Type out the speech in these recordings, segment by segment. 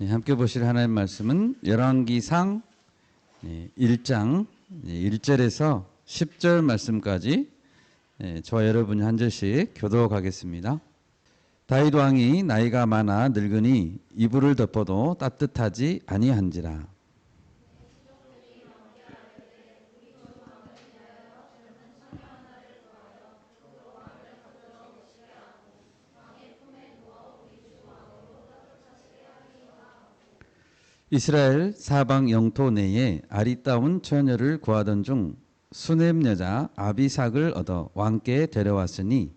함께 보실 하나님 말씀은 열왕기상 1장 1절에서 10절 말씀까지 저와 여러분이 한 절씩 교독하겠습니다. 다윗 왕이 나이가 많아 늙으니 이불을 덮어도 따뜻하지 아니한지라. 이스라엘 사방 영토 내에 아리따운 처녀를 구하던 중 수넴 여자 아비삭을 얻어 왕께 데려왔으니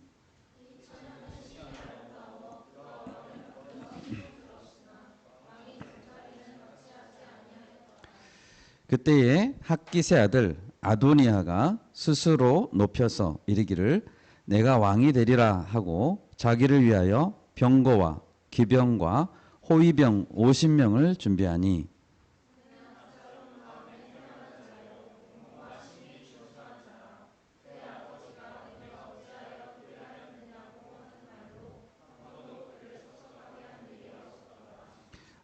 그때에 학기세 아들 아도니아가 스스로 높여서 이르기를 내가 왕이 되리라 하고 자기를 위하여 병거와 기병과 호위병 50명을 준비하니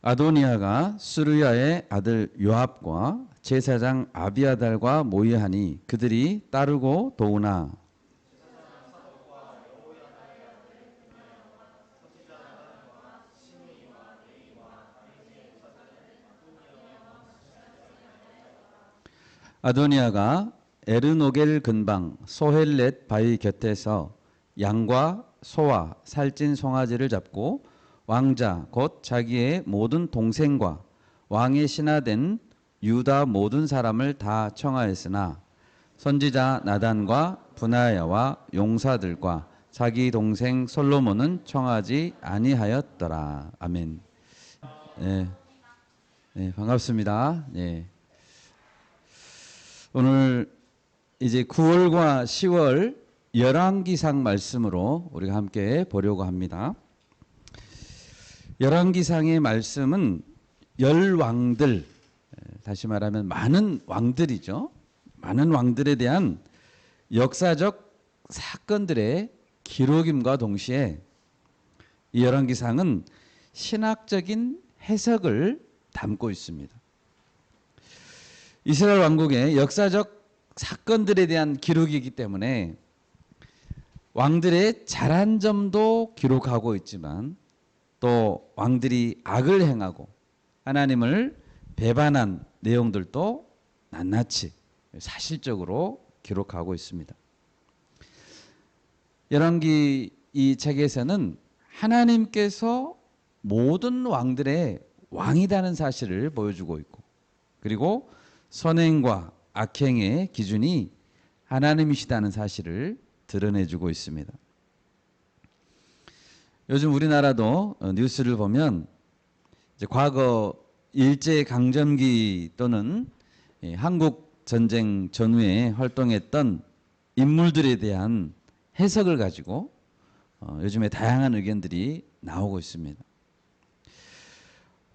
아도니아가 스루야의 아들 요압과 제사장 아비아달과 모의하니 그들이 따르고 도우나 아도니아가 에르노겔 근방 소헬렛 바위 곁에서 양과 소와 살찐 송아지를 잡고 왕자 곧 자기의 모든 동생과 왕의 신하된 유다 모든 사람을 다 청하였으나 선지자 나단과 분하야와 용사들과 자기 동생 솔로몬은 청하지 아니하였더라. 아멘. 네, 반갑습니다. 네. 오늘 이제 9월과 10월 열왕기상 말씀으로 우리가 함께 보려고 합니다. 열왕기상의 말씀은 열 왕들, 다시 말하면 많은 왕들이죠. 많은 왕들에 대한 역사적 사건들의 기록임과 동시에 이 열왕기상은 신학적인 해석을 담고 있습니다. 이스라엘 왕국의 역사적 사건들에 대한 기록이기 때문에 왕들의 잘한 점도 기록하고 있지만 또 왕들이 악을 행하고 하나님을 배반한 내용들도 낱낱이 사실적으로 기록하고 있습니다. 열왕기 이 책에서는 하나님께서 모든 왕들의 왕이라는 사실을 보여주고 있고 그리고 선행과 악행의 기준이 하나님이시다는 사실을 드러내주고 있습니다. 요즘 우리나라도 뉴스를 보면 이제 과거 일제강점기 또는 한국 전쟁 전후에 활동했던 인물들에 대한 해석을 가지고 요즘에 다양한 의견들이 나오고 있습니다.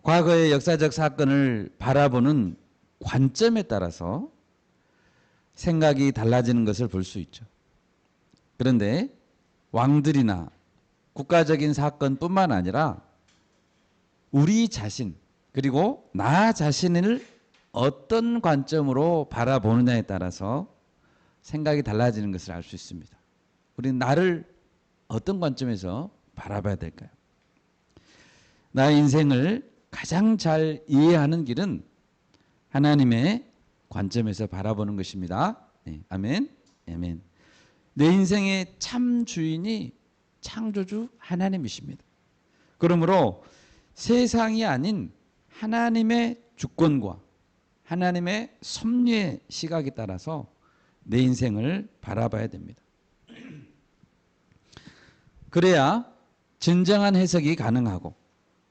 과거의 역사적 사건을 바라보는 관점에 따라서 생각이 달라지는 것을 볼 수 있죠. 그런데 왕들이나 국가적인 사건뿐만 아니라 우리 자신 그리고 나 자신을 어떤 관점으로 바라보느냐에 따라서 생각이 달라지는 것을 알 수 있습니다. 우리는 나를 어떤 관점에서 바라봐야 될까요? 나의 인생을 가장 잘 이해하는 길은 하나님의 관점에서 바라보는 것입니다. 네, 아멘. 아멘. 내 인생의 참 주인이 창조주 하나님이십니다. 그러므로 세상이 아닌 하나님의 주권과 하나님의 섭리의 시각에 따라서 내 인생을 바라봐야 됩니다. 그래야 진정한 해석이 가능하고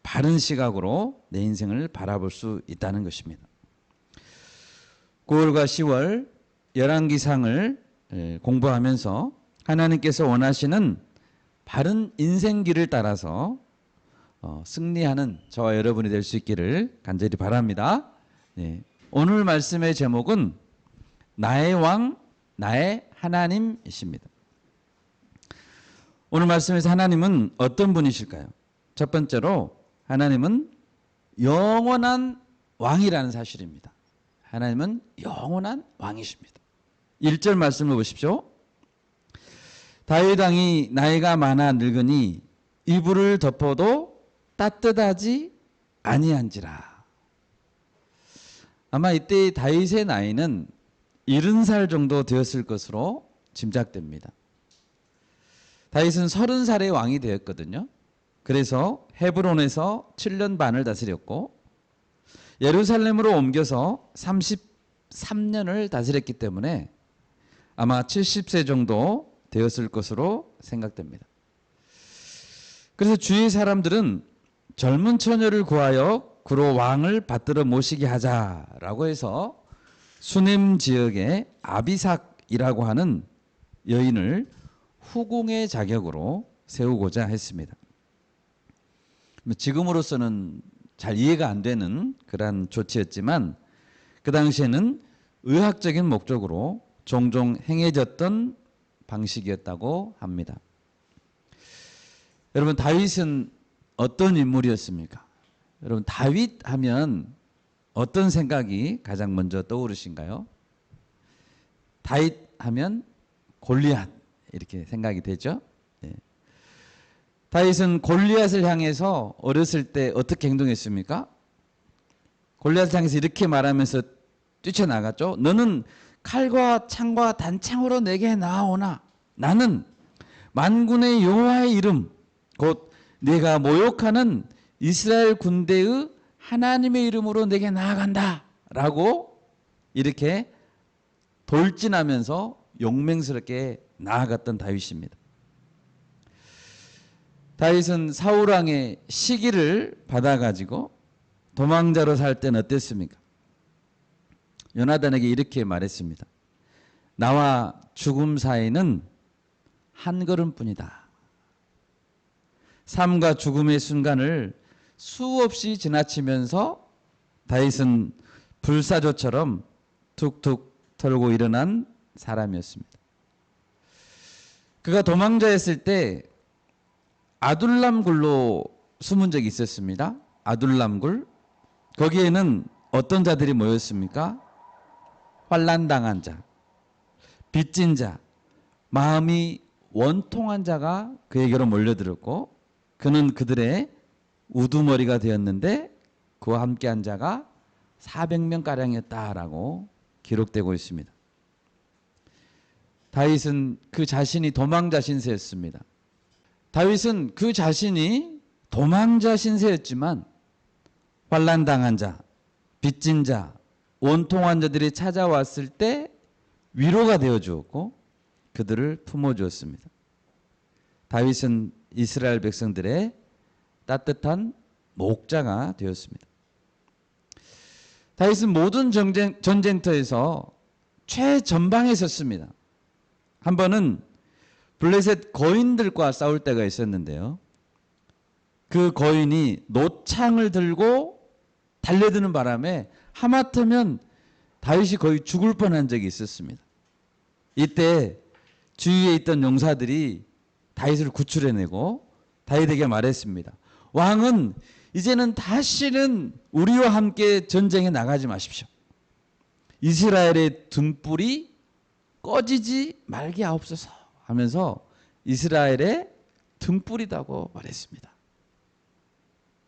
바른 시각으로 내 인생을 바라볼 수 있다는 것입니다. 9월과 10월 열왕기상을 공부하면서 하나님께서 원하시는 바른 인생길을 따라서 승리하는 저와 여러분이 될 수 있기를 간절히 바랍니다. 네. 오늘 말씀의 제목은 나의 왕, 나의 하나님이십니다. 오늘 말씀에서 하나님은 어떤 분이실까요? 첫 번째로 하나님은 영원한 왕이라는 사실입니다. 하나님은 영원한 왕이십니다. 1절 말씀을 보십시오. 다윗 왕이 나이가 많아 늙으니 이불을 덮어도 따뜻하지 아니한지라. 아마 이때 다윗의 나이는 70살 정도 되었을 것으로 짐작됩니다. 다윗은 30살의 왕이 되었거든요. 그래서 헤브론에서 7년 반을 다스렸고 예루살렘으로 옮겨서 33년을 다스렸기 때문에 아마 70세 정도 되었을 것으로 생각됩니다. 그래서 주위 사람들은 젊은 처녀를 구하여 그로 왕을 받들어 모시게 하자라고 해서 수넴 지역의 아비삭이라고 하는 여인을 후궁의 자격으로 세우고자 했습니다. 지금으로서는 잘 이해가 안 되는 그런 조치였지만 그 당시에는 의학적인 목적으로 종종 행해졌던 방식이었다고 합니다. 여러분, 다윗은 어떤 인물이었습니까? 여러분, 다윗 하면 어떤 생각이 가장 먼저 떠오르신가요? 다윗 하면 골리앗 이렇게 생각이 되죠. 예. 다윗은 골리앗을 향해서 어렸을 때 어떻게 행동했습니까? 골리앗을 향해서 이렇게 말하면서 뛰쳐나갔죠. 너는 칼과 창과 단창으로 내게 나아오나 나는 만군의 여호와의 이름 곧 내가 모욕하는 이스라엘 군대의 하나님의 이름으로 내게 나아간다 라고 이렇게 돌진하면서 용맹스럽게 나아갔던 다윗입니다. 다윗은 사울왕의 시기를 받아가지고 도망자로 살 때는 어땠습니까? 요나단에게 이렇게 말했습니다. 나와 죽음 사이는 한 걸음뿐이다. 삶과 죽음의 순간을 수없이 지나치면서 다윗은 불사조처럼 툭툭 털고 일어난 사람이었습니다. 그가 도망자였을 때 아둘람 굴로 숨은 적이 있었습니다. 아둘람 굴. 거기에는 어떤 자들이 모였습니까? 환난당한 자, 빚진 자, 마음이 원통한 자가 그에게로 몰려들었고 그는 그들의 우두머리가 되었는데 그와 함께한 자가 400명가량이었다라고 기록되고 있습니다. 다윗은 그 자신이 도망자 신세였습니다. 다윗은 그 자신이 도망자 신세였지만 환난당한 자, 빚진 자, 원통한 자들이 찾아왔을 때 위로가 되어 주었고 그들을 품어 주었습니다. 다윗은 이스라엘 백성들의 따뜻한 목자가 되었습니다. 다윗은 모든 전쟁터에서 최전방에 섰습니다. 한 번은 블레셋 거인들과 싸울 때가 있었는데요. 그 거인이 노창을 들고 달려드는 바람에 하마터면 다윗이 거의 죽을 뻔한 적이 있었습니다. 이때 주위에 있던 용사들이 다윗을 구출해내고 다윗에게 말했습니다. 왕은 이제는 다시는 우리와 함께 전쟁에 나가지 마십시오. 이스라엘의 등불이 꺼지지 말게 하옵소서 하면서 이스라엘의 등불이라고 말했습니다.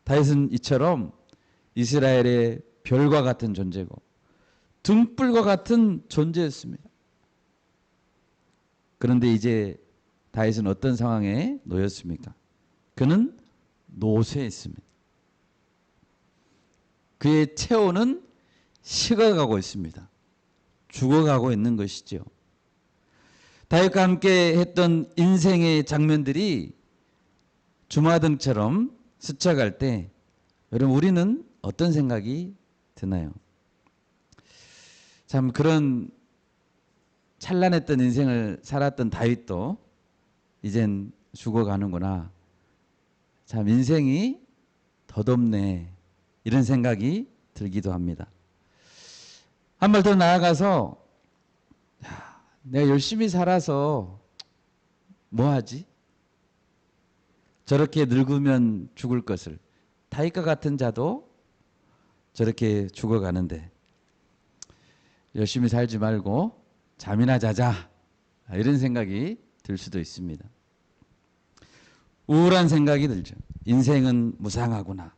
다윗은 이처럼 이스라엘의 별과 같은 존재고 등불과 같은 존재였습니다. 그런데 이제 다윗은 어떤 상황에 놓였습니까? 그는 노쇠했습니다. 그의 체온은 식어가고 있습니다. 죽어가고 있는 것이죠. 다윗과 함께 했던 인생의 장면들이 주마등처럼 스쳐갈 때 여러분 우리는 어떤 생각이 드나요? 참 그런 찬란했던 인생을 살았던 다윗도 이젠 죽어가는구나. 참 인생이 덧없네. 이런 생각이 들기도 합니다. 한 발 더 나아가서 내가 열심히 살아서 뭐 하지? 저렇게 늙으면 죽을 것을. 다윗과 같은 자도 저렇게 죽어가는데 열심히 살지 말고 잠이나 자자, 이런 생각이 들 수도 있습니다. 우울한 생각이 들죠. 인생은 무상하구나.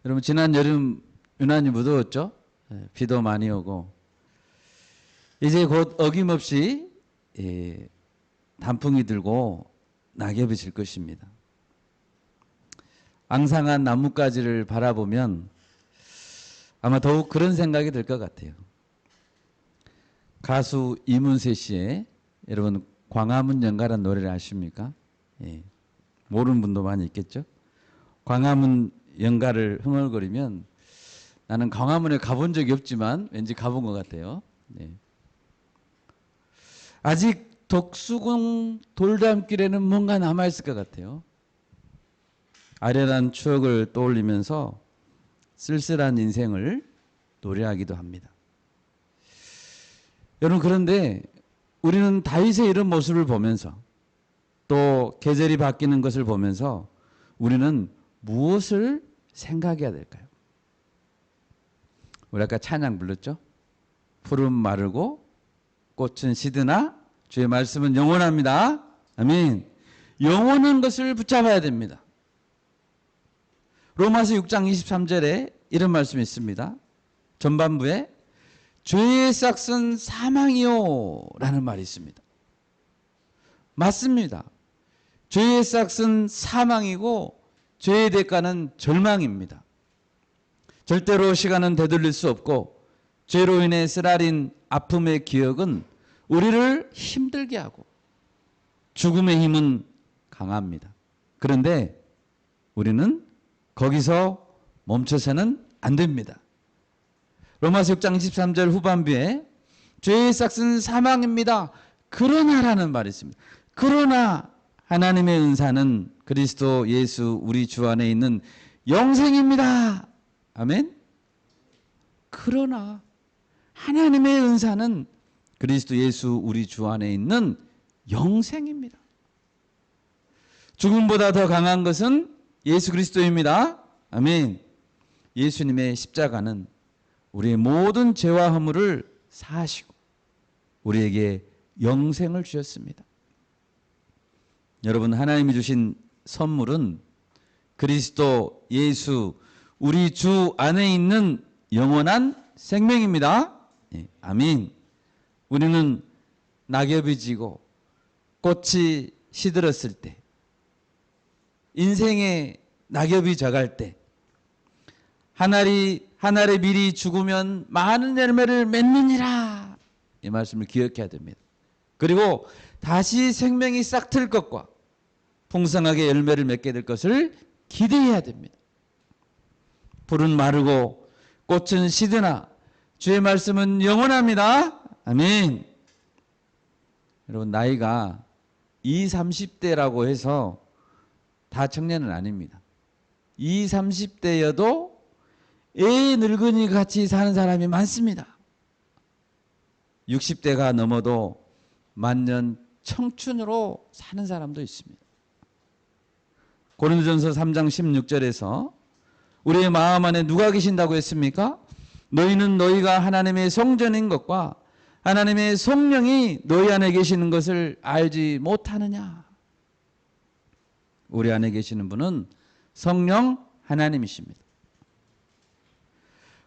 여러분, 지난 여름 유난히 무더웠죠? 비도 많이 오고 이제 곧 어김없이 단풍이 들고 낙엽이 질 것입니다. 앙상한 나뭇가지를 바라보면 아마 더욱 그런 생각이 들 것 같아요. 가수 이문세 씨의, 여러분 광화문 연가라는 노래를 아십니까? 예. 모르는 분도 많이 있겠죠? 광화문 연가를 흥얼거리면 나는 광화문에 가본 적이 없지만 왠지 가본 것 같아요. 예. 아직 독수궁 돌담길에는 뭔가 남아있을 것 같아요. 아련한 추억을 떠올리면서 쓸쓸한 인생을 노래하기도 합니다. 여러분, 그런데 우리는 다윗의 이런 모습을 보면서 또 계절이 바뀌는 것을 보면서 우리는 무엇을 생각해야 될까요? 우리 아까 찬양 불렀죠? 푸른 마르고 꽃은 시드나 주의 말씀은 영원합니다. 아멘. 영원한 것을 붙잡아야 됩니다. 로마서 6장 23절에 이런 말씀이 있습니다. 전반부에 죄의 싹은 사망이요 라는 말이 있습니다. 맞습니다. 죄의 싹은 사망이고 죄의 대가는 절망입니다. 절대로 시간은 되돌릴 수 없고 죄로 인해 쓰라린 아픔의 기억은 우리를 힘들게 하고 죽음의 힘은 강합니다. 그런데 우리는 거기서 멈춰서는 안 됩니다. 로마서 6장 23절 후반부에 죄의 싹은 사망입니다. 그러나라는 말이 있습니다. 그러나 하나님의 은사는 그리스도 예수 우리 주 안에 있는 영생입니다. 아멘. 그러나 하나님의 은사는 그리스도 예수 우리 주 안에 있는 영생입니다. 죽음보다 더 강한 것은 예수 그리스도입니다. 아멘. 예수님의 십자가는 우리의 모든 죄와 허물을 사하시고 우리에게 영생을 주셨습니다. 여러분, 하나님이 주신 선물은 그리스도 예수 우리 주 안에 있는 영원한 생명입니다. 네, 아멘. 우리는 낙엽이 지고 꽃이 시들었을 때, 인생의 낙엽이 져갈 때, 한 알의 밀이 죽으면 많은 열매를 맺느니라, 이 말씀을 기억해야 됩니다. 그리고 다시 생명이 싹 틀 것과 풍성하게 열매를 맺게 될 것을 기대해야 됩니다. 풀은 마르고 꽃은 시드나 주의 말씀은 영원합니다. 아멘. 여러분, 나이가 20, 30대라고 해서 다 청년은 아닙니다. 20, 30대여도 애 늙은이 같이 사는 사람이 많습니다. 60대가 넘어도 만년 청춘으로 사는 사람도 있습니다. 고린도전서 3장 16절에서 우리의 마음 안에 누가 계신다고 했습니까? 너희는 너희가 하나님의 성전인 것과 하나님의 성령이 너희 안에 계시는 것을 알지 못하느냐? 우리 안에 계시는 분은 성령 하나님이십니다.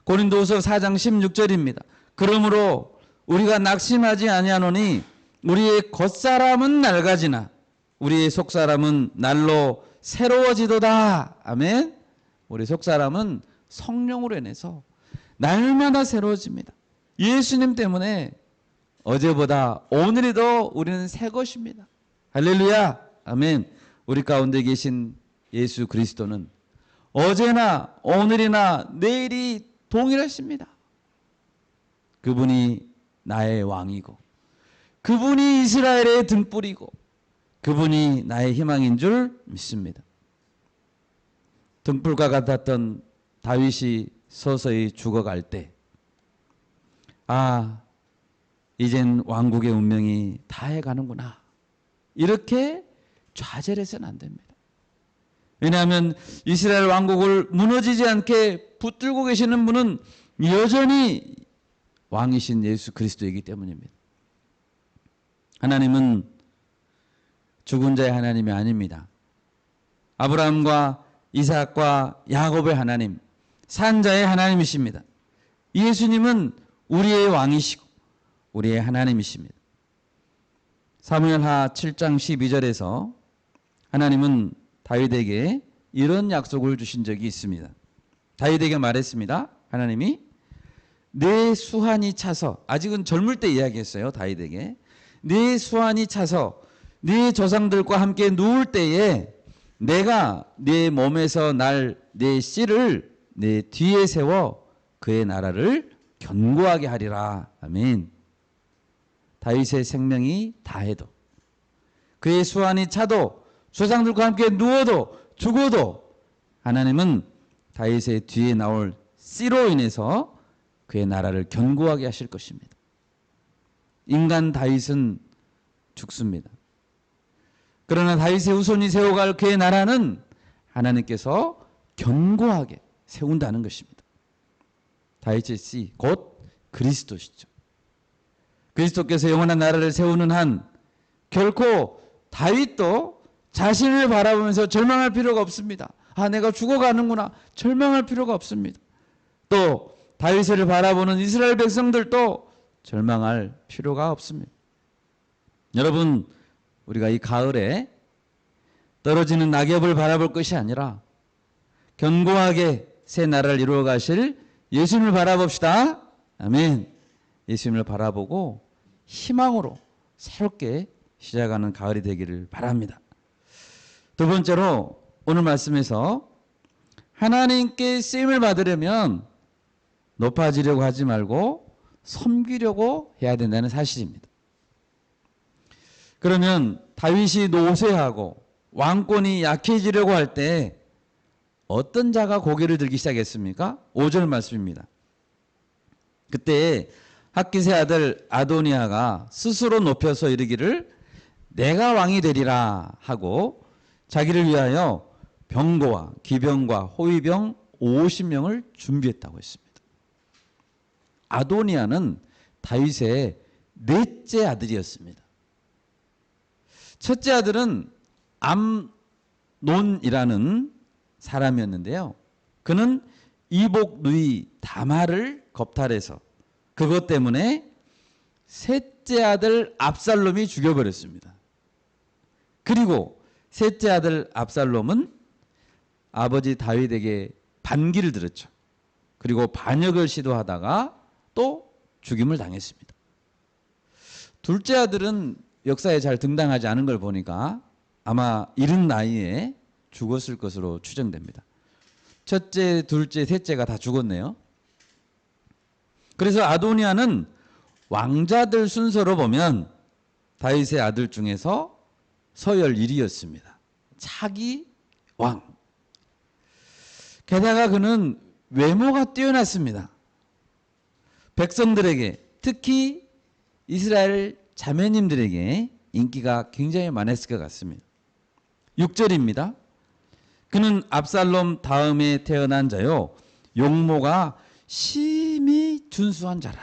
고린도후서 4장 16절입니다. 그러므로 우리가 낙심하지 아니하노니 우리의 겉사람은 낡아지나 우리의 속사람은 날로 새로워지도다. 아멘. 우리 속사람은 성령으로 인해서 날마다 새로워집니다. 예수님 때문에 어제보다 오늘이 더 우리는 새 것입니다. 할렐루야. 아멘. 우리 가운데 계신 예수 그리스도는 어제나 오늘이나 내일이 동일하십니다. 그분이 나의 왕이고 그분이 이스라엘의 등불이고 그분이 나의 희망인 줄 믿습니다. 등불과 같았던 다윗이 서서히 죽어갈 때, 이젠 왕국의 운명이 다해가는구나, 이렇게 좌절해서는 안 됩니다. 왜냐하면 이스라엘 왕국을 무너지지 않게 붙들고 계시는 분은 여전히 왕이신 예수 그리스도이기 때문입니다. 하나님은 죽은 자의 하나님이 아닙니다. 아브라함과 이삭과 야곱의 하나님, 산 자의 하나님이십니다. 예수님은 우리의 왕이시고 우리의 하나님이십니다. 사무엘하 7장 12절에서 하나님은 다윗에게 이런 약속을 주신 적이 있습니다. 다윗에게 말했습니다. 하나님이 내 수완이 차서, 아직은 젊을 때 이야기했어요. 다윗에게 내 수완이 차서 네 조상들과 함께 누울 때에 내가 네 몸에서 날 내 씨를 내 뒤에 세워 그의 나라를 견고하게 하리라. 아멘. 다윗의 생명이 다해도, 그의 수완이 차도, 조상들과 함께 누워도 죽어도 하나님은 다윗의 뒤에 나올 씨로 인해서 그의 나라를 견고하게 하실 것입니다. 인간 다윗은 죽습니다. 그러나 다윗의 후손이 세워갈 그의 나라는 하나님께서 견고하게 세운다는 것입니다. 다윗의 씨, 곧 그리스도시죠. 그리스도께서 영원한 나라를 세우는 한 결코 다윗도 자신을 바라보면서 절망할 필요가 없습니다. 아, 내가 죽어가는구나. 절망할 필요가 없습니다. 또 다윗을 바라보는 이스라엘 백성들도 절망할 필요가 없습니다. 여러분, 우리가 이 가을에 떨어지는 낙엽을 바라볼 것이 아니라 견고하게 새 나라를 이루어 가실 예수님을 바라봅시다. 아멘. 예수님을 바라보고 희망으로 새롭게 시작하는 가을이 되기를 바랍니다. 두 번째로 오늘 말씀에서 하나님께 쓰임을 받으려면 높아지려고 하지 말고 섬기려고 해야 된다는 사실입니다. 그러면 다윗이 노쇠하고 왕권이 약해지려고 할 때 어떤 자가 고개를 들기 시작했습니까? 5절 말씀입니다. 그때 핫깃의 아들 아도니아가 스스로 높여서 이르기를 내가 왕이 되리라 하고 자기를 위하여 병거와 기병과 호위병 50명을 준비했다고 했습니다. 아도니아는 다윗의 넷째 아들이었습니다. 첫째 아들은 암논이라는 사람이었는데요. 그는 이복 누이 다말을 겁탈해서 그것 때문에 셋째 아들 압살롬이 죽여버렸습니다. 그리고 셋째 아들 압살롬은 아버지 다윗에게 반기를 들었죠. 그리고 반역을 시도하다가 또 죽임을 당했습니다. 둘째 아들은 역사에 잘 등장하지 않은 걸 보니까 아마 이른 나이에 죽었을 것으로 추정됩니다. 첫째, 둘째, 셋째가 다 죽었네요. 그래서 아도니아는 왕자들 순서로 보면 다윗의 아들 중에서 서열 1위였습니다. 차기 왕. 게다가 그는 외모가 뛰어났습니다. 백성들에게, 특히 이스라엘 자매님들에게 인기가 굉장히 많았을 것 같습니다. 6절입니다. 그는 압살롬 다음에 태어난 자요, 용모가 심히 준수한 자라.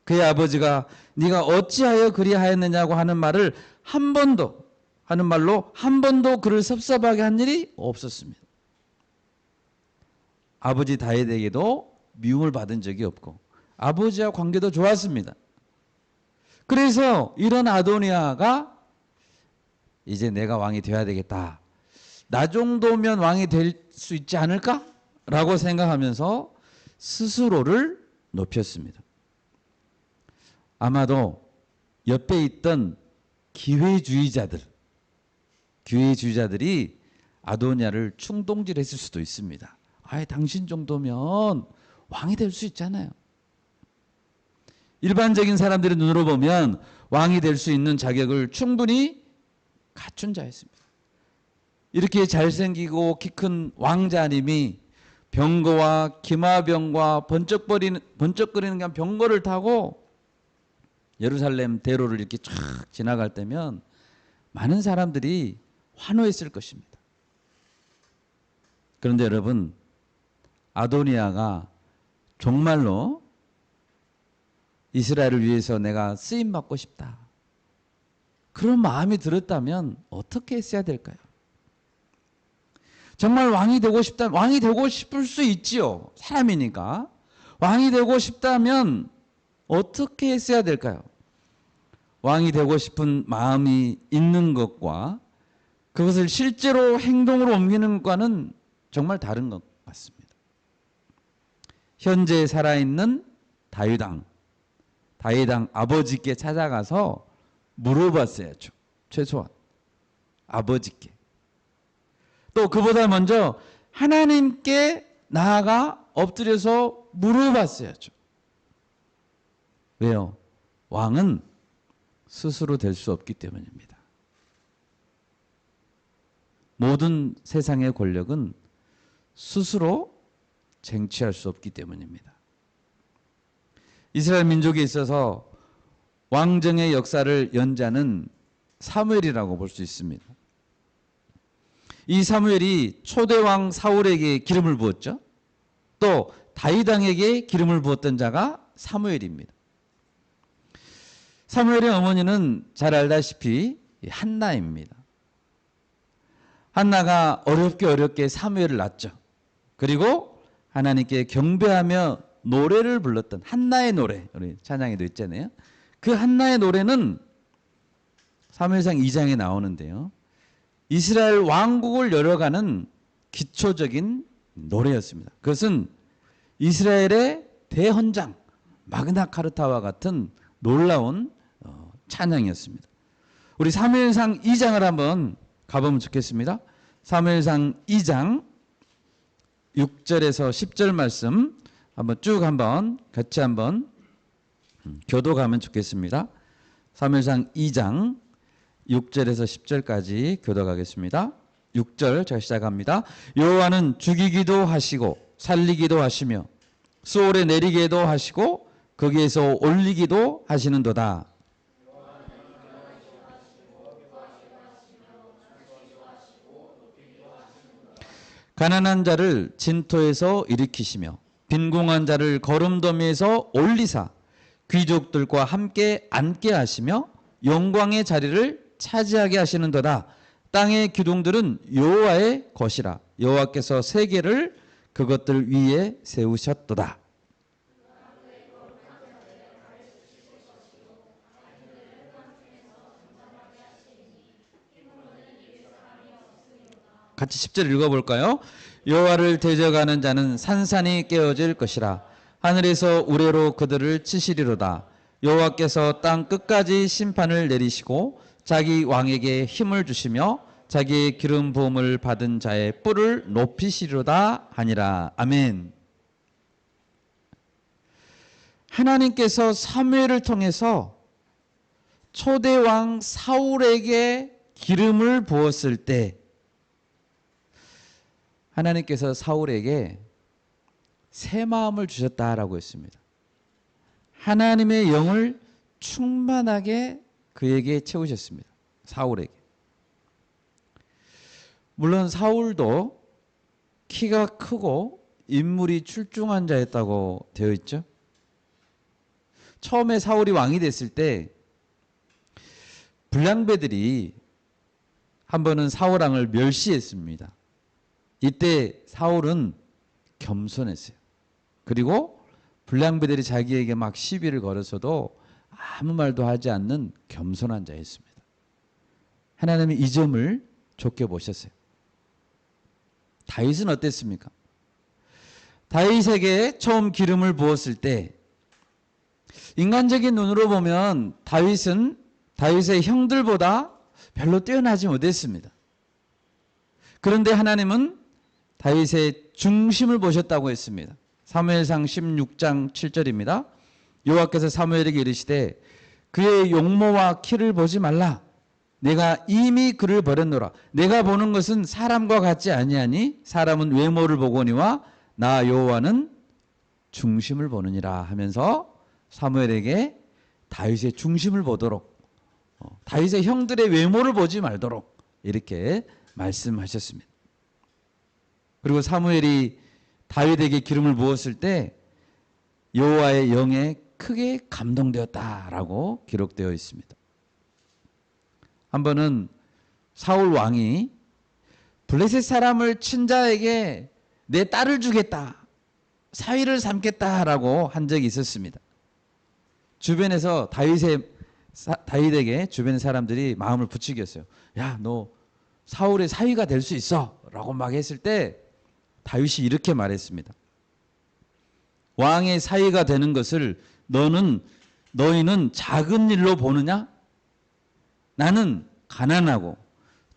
그의 아버지가 네가 어찌하여 그리하였느냐고 하는 말로 한 번도 그를 섭섭하게 한 일이 없었습니다. 아버지 다윗에게도 미움을 받은 적이 없고 아버지와 관계도 좋았습니다. 그래서 이런 아도니아가 이제 내가 왕이 되어야 되겠다, 나 정도면 왕이 될 수 있지 않을까? 라고 생각하면서 스스로를 높였습니다. 아마도 옆에 있던 기회주의자들이 아도니아를 충동질했을 수도 있습니다. 아예 당신 정도면 왕이 될 수 있잖아요. 일반적인 사람들의 눈으로 보면 왕이 될 수 있는 자격을 충분히 갖춘 자였습니다. 이렇게 잘생기고 키 큰 왕자님이 병거와 기마병과 번쩍거리는 그냥 병거를 타고 예루살렘 대로를 이렇게 쫙 지나갈 때면 많은 사람들이 환호했을 것입니다. 그런데 여러분, 아도니아가 정말로 이스라엘을 위해서 내가 쓰임 받고 싶다, 그런 마음이 들었다면 어떻게 했어야 될까요? 정말 왕이 되고 싶다, 왕이 되고 싶을 수 있지요. 사람이니까. 왕이 되고 싶다면 어떻게 했어야 될까요? 왕이 되고 싶은 마음이 있는 것과 그것을 실제로 행동으로 옮기는 것과는 정말 다른 것 같습니다. 현재 살아있는 다윗왕 아버지께 찾아가서 물어봤어야죠. 최소한 아버지께. 또 그보다 먼저 하나님께 나아가 엎드려서 물어봤어야죠. 왜요? 왕은 스스로 될 수 없기 때문입니다. 모든 세상의 권력은 스스로 쟁취할 수 없기 때문입니다. 이스라엘 민족에 있어서 왕정의 역사를 연자는 사무엘이라고 볼 수 있습니다. 이 사무엘이 초대왕 사울에게 기름을 부었죠. 또 다윗 왕에게 기름을 부었던 자가 사무엘입니다. 사무엘의 어머니는 잘 알다시피 한나입니다. 한나가 어렵게 사무엘을 낳았죠. 그리고 하나님께 경배하며 노래를 불렀던 한나의 노래, 우리 찬양에도 있잖아요. 그 한나의 노래는 사무엘상 2장에 나오는데요. 이스라엘 왕국을 열어가는 기초적인 노래였습니다. 그것은 이스라엘의 대헌장 마그나 카르타와 같은 놀라운 찬양이었습니다. 우리 사무엘상 2장을 한번 가보면 좋겠습니다. 사무엘상 2장 6절에서 10절 말씀 한번 쭉 같이 교도가면 좋겠습니다. 사무엘상 2장 6절에서 10절까지 교도가겠습니다. 6절 제가 시작합니다. 여호와는 죽이기도 하시고 살리기도 하시며 수월에 내리게도 하시고 거기에서 올리기도 하시는도다. 가난한 자를 진토에서 일으키시며 빈궁한 자를 거름더미에서 올리사 귀족들과 함께 앉게 하시며 영광의 자리를 차지하게 하시는도다. 땅의 기둥들은 여호와의 것이라 여호와께서 세계를 그것들 위에 세우셨도다. 같이 10절 읽어볼까요? 여호와를 대적하는 자는 산산이 깨어질 것이라 하늘에서 우레로 그들을 치시리로다. 여호와께서 땅 끝까지 심판을 내리시고 자기 왕에게 힘을 주시며 자기의 기름 부음을 받은 자의 뿔을 높이시리로다 하니라. 아멘. 하나님께서 사무엘을 통해서 초대왕 사울에게 기름을 부었을 때 하나님께서 사울에게 새 마음을 주셨다라고 했습니다. 하나님의 영을 충만하게 그에게 채우셨습니다. 사울에게. 물론 사울도 키가 크고 인물이 출중한 자였다고 되어 있죠. 처음에 사울이 왕이 됐을 때 불량배들이 한 번은 사울 왕을 멸시했습니다. 이때 사울은 겸손했어요. 그리고 불량배들이 자기에게 막 시비를 걸어서도 아무 말도 하지 않는 겸손한 자였습니다. 하나님이 이 점을 좋게 보셨어요. 다윗은 어땠습니까? 다윗에게 처음 기름을 부었을 때 인간적인 눈으로 보면 다윗은 다윗의 형들보다 별로 뛰어나지 못했습니다. 그런데 하나님은 다윗의 중심을 보셨다고 했습니다. 사무엘상 16장 7절입니다. 여호와께서 사무엘에게 이르시되 그의 용모와 키를 보지 말라. 내가 이미 그를 버렸노라. 내가 보는 것은 사람과 같지 아니하니 사람은 외모를 보거니와 나 여호와는 중심을 보느니라 하면서 사무엘에게 다윗의 중심을 보도록 다윗의 형들의 외모를 보지 말도록 이렇게 말씀하셨습니다. 그리고 사무엘이 다윗에게 기름을 부었을 때 여호와의 영에 크게 감동되었다라고 기록되어 있습니다. 한 번은 사울 왕이 블레셋 사람을 친 자에게 내 딸을 주겠다, 사위를 삼겠다라고 한 적이 있었습니다. 주변에서 다윗에게 주변 사람들이 마음을 부추겼어요. 야, 너 사울의 사위가 될 수 있어 라고 막 했을 때 다윗이 이렇게 말했습니다. 왕의 사위가 되는 것을 너희는 작은 일로 보느냐? 나는 가난하고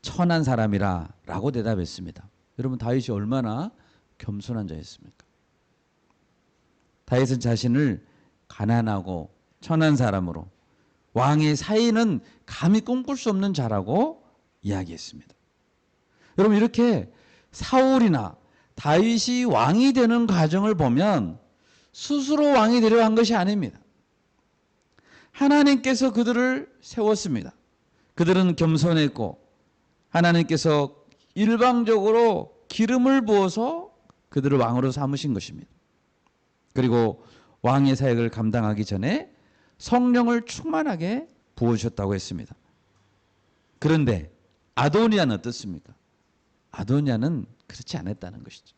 천한 사람이라 라고 대답했습니다. 여러분, 다윗이 얼마나 겸손한 자였습니까? 다윗은 자신을 가난하고 천한 사람으로, 왕의 사위는 감히 꿈꿀 수 없는 자라고 이야기했습니다. 여러분, 이렇게 사울이나 다윗이 왕이 되는 과정을 보면 스스로 왕이 되려 한 것이 아닙니다. 하나님께서 그들을 세웠습니다. 그들은 겸손했고 하나님께서 일방적으로 기름을 부어서 그들을 왕으로 삼으신 것입니다. 그리고 왕의 사역을 감당하기 전에 성령을 충만하게 부어주셨다고 했습니다. 그런데 아도니아는 어떻습니까? 아도니아는 그렇지 않았다는 것이죠.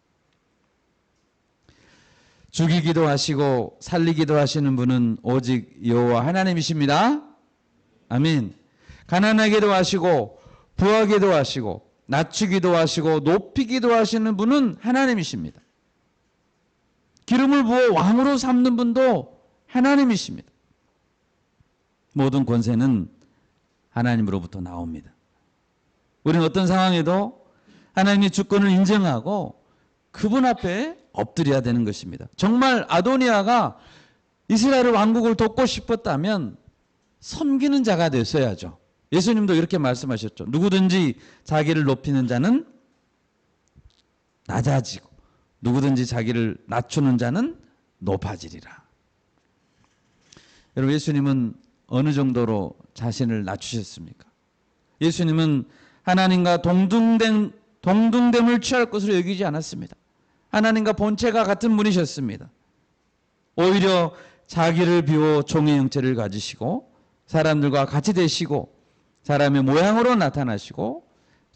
죽이기도 하시고 살리기도 하시는 분은 오직 여호와 하나님이십니다. 아멘. 가난하게도 하시고 부하게도 하시고 낮추기도 하시고 높이기도 하시는 분은 하나님이십니다. 기름을 부어 왕으로 삼는 분도 하나님이십니다. 모든 권세는 하나님으로부터 나옵니다. 우리는 어떤 상황에도 하나님의 주권을 인정하고 그분 앞에 엎드려야 되는 것입니다. 정말 아도니아가 이스라엘 왕국을 돕고 싶었다면 섬기는 자가 됐어야죠. 예수님도 이렇게 말씀하셨죠. 누구든지 자기를 높이는 자는 낮아지고 누구든지 자기를 낮추는 자는 높아지리라. 여러분, 예수님은 어느 정도로 자신을 낮추셨습니까? 예수님은 하나님과 동등됨을 취할 것으로 여기지 않았습니다. 하나님과 본체가 같은 분이셨습니다. 오히려 자기를 비워 종의 형체를 가지시고 사람들과 같이 되시고 사람의 모양으로 나타나시고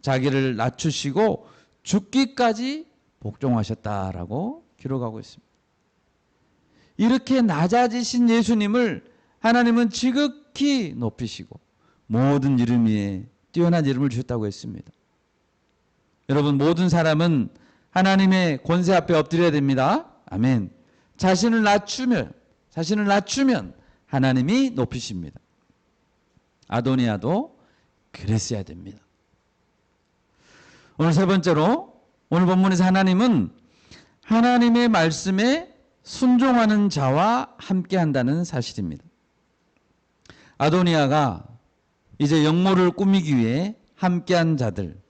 자기를 낮추시고 죽기까지 복종하셨다라고 기록하고 있습니다. 이렇게 낮아지신 예수님을 하나님은 지극히 높이시고 모든 이름 위에 뛰어난 이름을 주셨다고 했습니다. 여러분, 모든 사람은 하나님의 권세 앞에 엎드려야 됩니다. 아멘. 자신을 낮추면 하나님이 높이십니다. 아도니아도 그랬어야 됩니다. 오늘 세 번째로, 오늘 본문에서 하나님은 하나님의 말씀에 순종하는 자와 함께 한다는 사실입니다. 아도니아가 이제 영모를 꾸미기 위해 함께한 자들,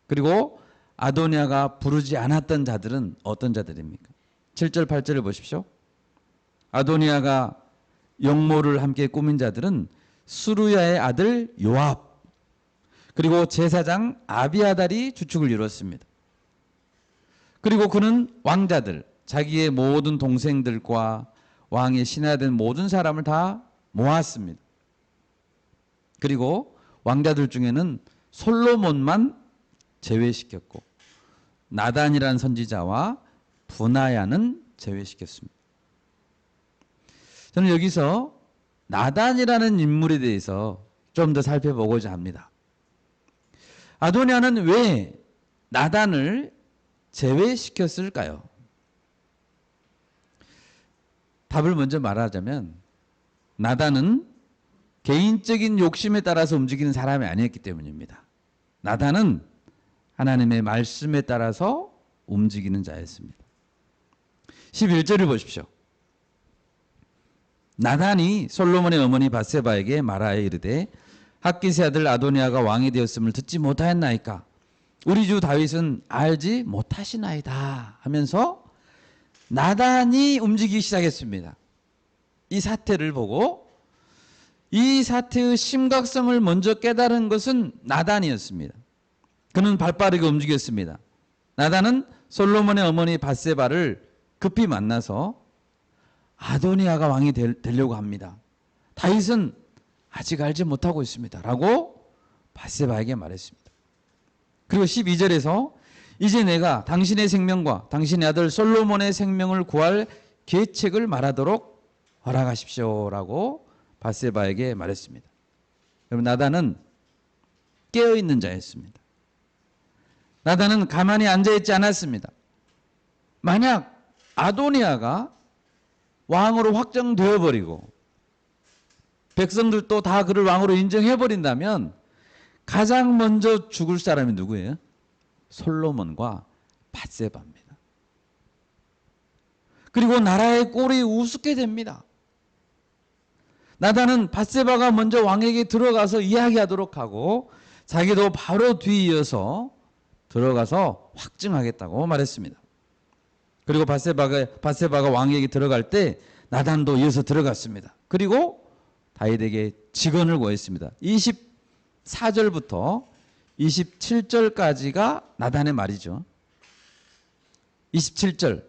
그리고 아도니아가 부르지 않았던 자들은 어떤 자들입니까? 7절 8절을 보십시오. 아도니아가 영모를 함께 꾸민 자들은 수루야의 아들 요압, 그리고 제사장 아비아달이 주축을 이뤘습니다. 그리고 그는 왕자들, 자기의 모든 동생들과 왕의 신하된 모든 사람을 다 모았습니다. 그리고 왕자들 중에는 솔로몬만 제외시켰고 나단이라는 선지자와 분하야는 제외시켰습니다. 저는 여기서 나단이라는 인물에 대해서 좀 더 살펴보고자 합니다. 아도니아는 왜 나단을 제외시켰을까요? 답을 먼저 말하자면 나단은 개인적인 욕심에 따라서 움직이는 사람이 아니었기 때문입니다. 나단은 하나님의 말씀에 따라서 움직이는 자였습니다. 11절을 보십시오. 나단이 솔로몬의 어머니 밧세바에게 말하여 이르되 핫기스의 아들 아도니아가 왕이 되었음을 듣지 못하였나이까? 우리 주 다윗은 알지 못하시나이다 하면서 나단이 움직이기 시작했습니다. 이 사태를 보고 이 사태의 심각성을 먼저 깨달은 것은 나단이었습니다. 그는 발빠르게 움직였습니다. 나단은 솔로몬의 어머니 밧세바를 급히 만나서 아도니아가 왕이 되려고 합니다. 다윗은 아직 알지 못하고 있습니다. 라고 밧세바에게 말했습니다. 그리고 12절에서 이제 내가 당신의 생명과 당신의 아들 솔로몬의 생명을 구할 계책을 말하도록 허락하십시오. 라고 밧세바에게 말했습니다. 여러분, 나단은 깨어있는 자였습니다. 나단은 가만히 앉아있지 않았습니다. 만약 아도니아가 왕으로 확정되어 버리고 백성들도 다 그를 왕으로 인정해 버린다면 가장 먼저 죽을 사람이 누구예요? 솔로몬과 밧세바입니다. 그리고 나라의 꼴이 우습게 됩니다. 나단은 밧세바가 먼저 왕에게 들어가서 이야기하도록 하고 자기도 바로 뒤이어서 들어가서 확증하겠다고 말했습니다. 그리고 밧세바가 왕에게 들어갈 때 나단도 이어서 들어갔습니다. 그리고 다윗에게 직언을 구했습니다. 24절부터 27절까지가 나단의 말이죠. 27절,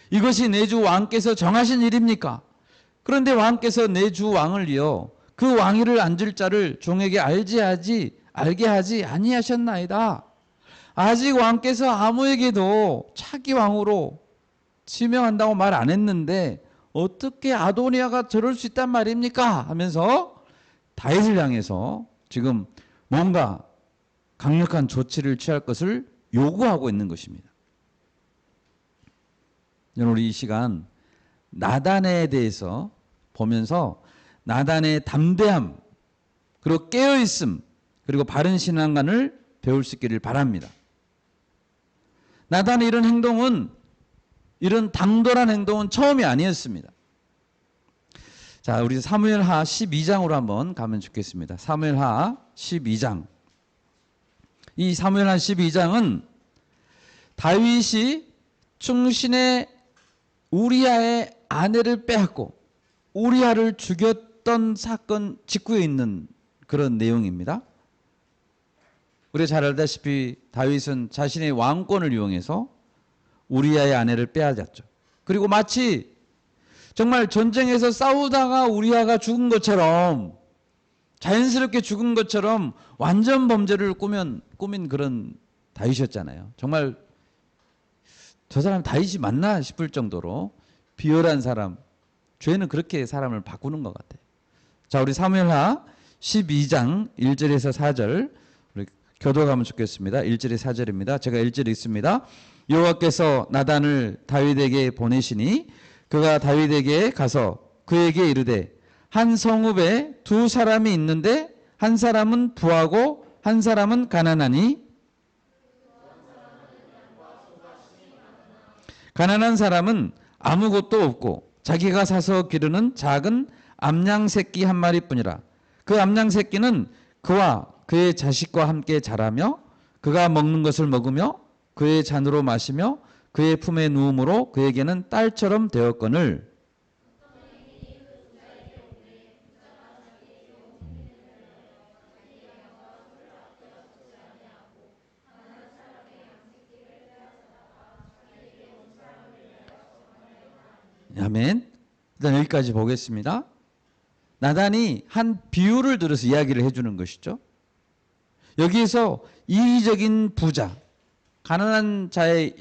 이것이 내 주 왕께서 정하신 일입니까? 그런데 왕께서 내 주 왕을요 그 왕위를 앉을 자를 종에게 알게 하지 아니하셨나이다. 아직 왕께서 아무에게도 차기 왕으로 지명한다고 말 안 했는데 어떻게 아도니아가 저럴 수 있단 말입니까? 하면서 다윗을 향해서 지금 뭔가 강력한 조치를 취할 것을 요구하고 있는 것입니다. 우리 이 시간 나단에 대해서 보면서 나단의 담대함, 그리고 깨어있음, 그리고 바른 신앙관을 배울 수 있기를 바랍니다. 나단의 이런 당돌한 행동은 처음이 아니었습니다. 자, 우리 사무엘하 12장으로 한번 가면 좋겠습니다. 사무엘하 12장. 이 사무엘하 12장은 다윗이 충신의 우리아의 아내를 빼앗고 우리아를 죽였던 사건 직후에 있는 그런 내용입니다. 우리가 잘 알다시피 다윗은 자신의 왕권을 이용해서 우리아의 아내를 빼앗았죠. 그리고 마치 정말 전쟁에서 싸우다가 우리아가 죽은 것처럼, 자연스럽게 죽은 것처럼 완전 범죄를 꾸민 그런 다윗이었잖아요. 정말 저 사람 다윗이 맞나 싶을 정도로 비열한 사람, 죄는 그렇게 사람을 바꾸는 것 같아요. 자, 우리 사무엘하 12장 1절에서 4절 우리 교도가면 좋겠습니다. 1절에 4절입니다. 제가 1절 읽습니다. 여호와께서 나단을 다윗에게 보내시니 그가 다윗에게 가서 그에게 이르되 한 성읍에 두 사람이 있는데 한 사람은 부하고 한 사람은 가난하니 가난한 사람은 아무것도 없고 자기가 사서 기르는 작은 암양 새끼 한 마리뿐이라. 그 암양 새끼는 그와 그의 자식과 함께 자라며 그가 먹는 것을 먹으며 그의 잔으로 마시며 그의 품에 누움으로 그에게는 딸처럼 되었거늘. 아멘. 일단 여기까지 보겠습니다. 나단이 한 비유를 들어서 이야기를 해주는 것이죠. 여기에서 이기적인 부자, 가난한 자의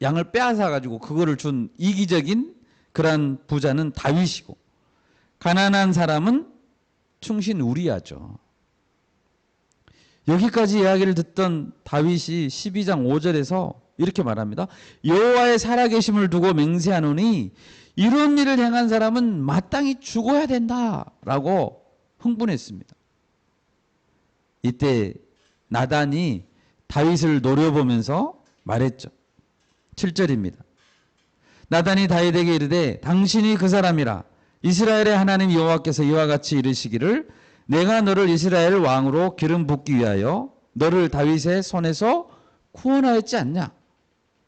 양을 빼앗아 가지고 그거를 준 이기적인 그런 부자는 다윗이고, 가난한 사람은 충신 우리아죠. 여기까지 이야기를 듣던 다윗이 12장 5절에서 이렇게 말합니다. 여호와의 살아계심을 두고 맹세하노니 이런 일을 행한 사람은 마땅히 죽어야 된다라고 흥분했습니다. 이때 나단이 다윗을 노려보면서 말했죠. 7절입니다. 나단이 다윗에게 이르되 당신이 그 사람이라. 이스라엘의 하나님 여호와께서 이와 같이 이르시기를 내가 너를 이스라엘 왕으로 기름 붓기 위하여 너를 다윗의 손에서 구원하였지 않냐.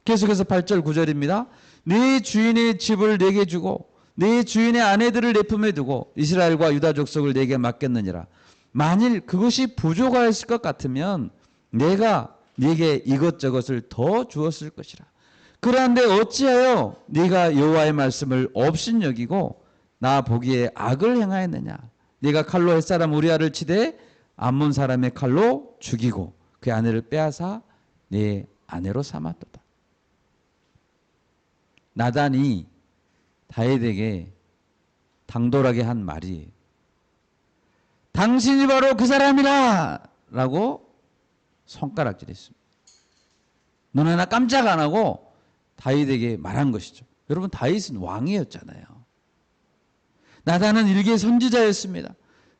계속해서 8절 9절입니다. 네 주인의 집을 내게 주고 네 주인의 아내들을 내 품에 두고 이스라엘과 유다 족속을 내게 맡겼느니라. 만일 그것이 부족하였을 것 같으면 내가 네게 이것저것을 더 주었을 것이라. 그런데 어찌하여 네가 여호와의 말씀을 업신여기고 나 보기에 악을 행하였느냐. 네가 칼로 햇사람 우리아를 치되 암몬 사람의 칼로 죽이고 그 아내를 빼앗아 네 아내로 삼았도다. 나단이 다윗에게 당돌하게 한 말이 당신이 바로 그 사람이라 라고 손가락질했습니다. 너는 하나 깜짝 안 하고 다윗에게 말한 것이죠. 여러분, 다윗은 왕이었잖아요. 나단은 일개 선지자였습니다.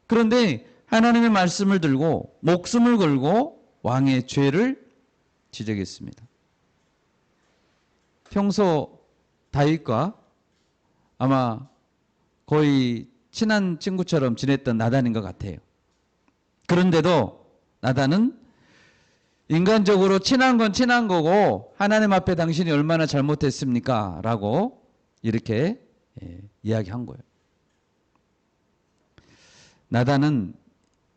그런데 하나님의 말씀을 들고 목숨을 걸고 왕의 죄를 지적했습니다. 평소 다윗과 아마 거의 친한 친구처럼 지냈던 나단인 것 같아요. 그런데도 나단은 인간적으로 친한 건 친한 거고 하나님 앞에 당신이 얼마나 잘못했습니까? 라고 이렇게 이야기한 거예요. 나단은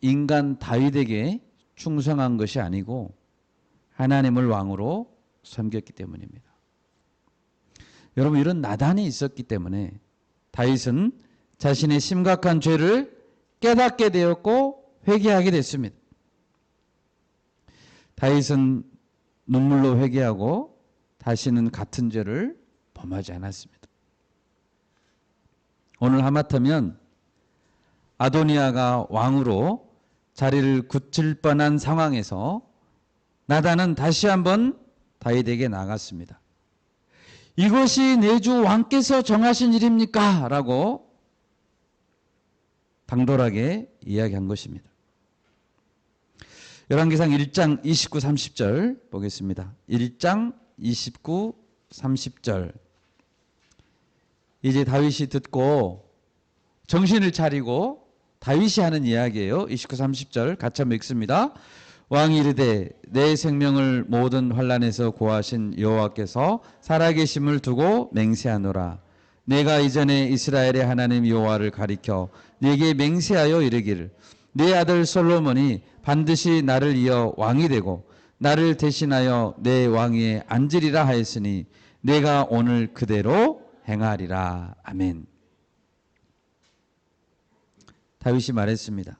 인간 다윗에게 충성한 것이 아니고 하나님을 왕으로 섬겼기 때문입니다. 여러분, 이런 나단이 있었기 때문에 다윗은 자신의 심각한 죄를 깨닫게 되었고 회개하게 됐습니다. 다윗은 눈물로 회개하고 다시는 같은 죄를 범하지 않았습니다. 오늘 하마터면 아도니아가 왕으로 자리를 굳힐 뻔한 상황에서 나단은 다시 한번 다윗에게 나갔습니다. 이것이 내 주 왕께서 정하신 일입니까? 라고 당돌하게 이야기한 것입니다. 열왕기상 1장 29, 30절 보겠습니다. 1장 29, 30절. 이제 다윗이 듣고 정신을 차리고 다윗이 하는 이야기예요. 29, 30절 같이 한번 읽습니다. 왕이 이르되 내 생명을 모든 환난에서 구하신 여호와께서 살아계심을 두고 맹세하노라. 내가 이전에 이스라엘의 하나님 여호와를 가리켜 네게 맹세하여 이르기를 네 아들 솔로몬이 반드시 나를 이어 왕이 되고 나를 대신하여 내 왕위에 앉으리라 하였으니 내가 오늘 그대로 행하리라. 아멘. 다윗이 말했습니다.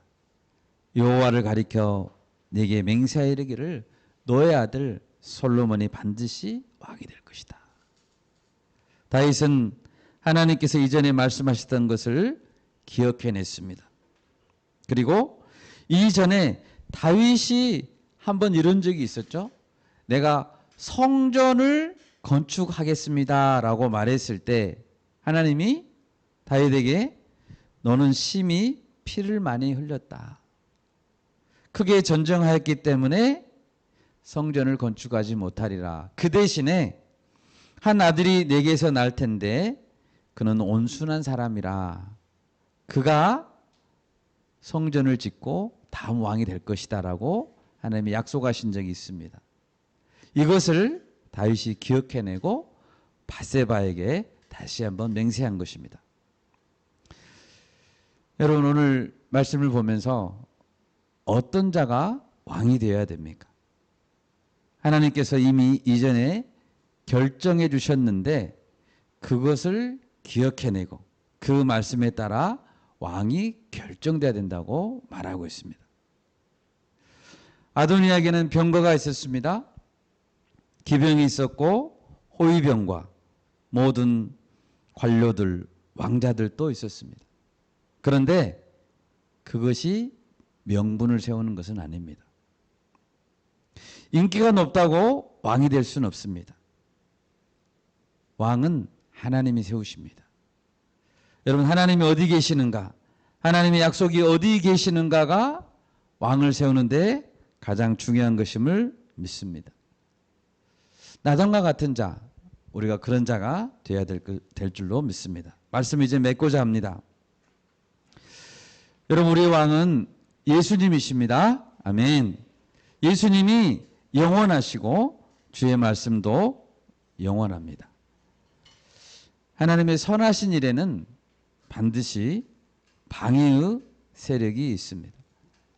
여호와를 가리켜 네게 맹세하여 이르기를 너의 아들 솔로몬이 반드시 왕이 될 것이다. 다윗은 하나님께서 이전에 말씀하셨던 것을 기억해냈습니다. 그리고 이전에 다윗이 한번 이런 적이 있었죠. 내가 성전을 건축하겠습니다 라고 말했을 때 하나님이 다윗에게 너는 심히 피를 많이 흘렸다. 크게 전쟁하였기 때문에 성전을 건축하지 못하리라. 그 대신에 한 아들이 내게서 날 텐데 그는 온순한 사람이라. 그가 성전을 짓고 다음 왕이 될 것이다 라고 하나님이 약속하신 적이 있습니다. 이것을 다윗이 기억해내고 밧세바에게 다시 한번 맹세한 것입니다. 여러분, 오늘 말씀을 보면서 어떤 자가 왕이 되어야 됩니까? 하나님께서 이미 이전에 결정해 주셨는데 그것을 기억해내고 그 말씀에 따라 왕이 결정돼야 된다고 말하고 있습니다. 아도니아에게는 병거가 있었습니다. 기병이 있었고 호위병과 모든 관료들, 왕자들도 있었습니다. 그런데 그것이 명분을 세우는 것은 아닙니다. 인기가 높다고 왕이 될 수는 없습니다. 왕은 하나님이 세우십니다. 여러분, 하나님이 어디 계시는가? 하나님의 약속이 어디 계시는가가 왕을 세우는데 가장 중요한 것임을 믿습니다. 나단과 같은 자, 우리가 그런 자가 되어야 될 줄로 믿습니다. 말씀 이제 맺고자 합니다. 여러분, 우리의 왕은 예수님이십니다. 아멘. 예수님이 영원하시고 주의 말씀도 영원합니다. 하나님의 선하신 일에는 반드시 방해의 세력이 있습니다.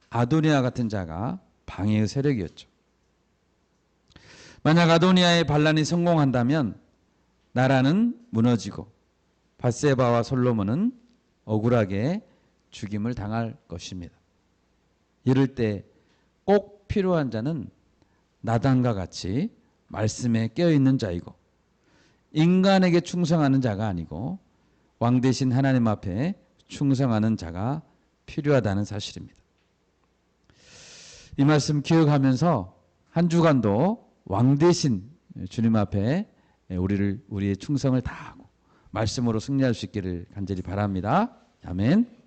아도니아 같은 자가 방해의 세력이었죠. 만약 아도니아의 반란이 성공한다면 나라는 무너지고 밧세바와 솔로몬은 억울하게 죽임을 당할 것입니다. 이럴 때 꼭 필요한 자는 나단과 같이 말씀에 깨어있는 자이고 인간에게 충성하는 자가 아니고 왕 대신 하나님 앞에 충성하는 자가 필요하다는 사실입니다. 이 말씀 기억하면서 한 주간도 왕 대신 주님 앞에 우리의 충성을 다하고 말씀으로 승리할 수 있기를 간절히 바랍니다. 아멘.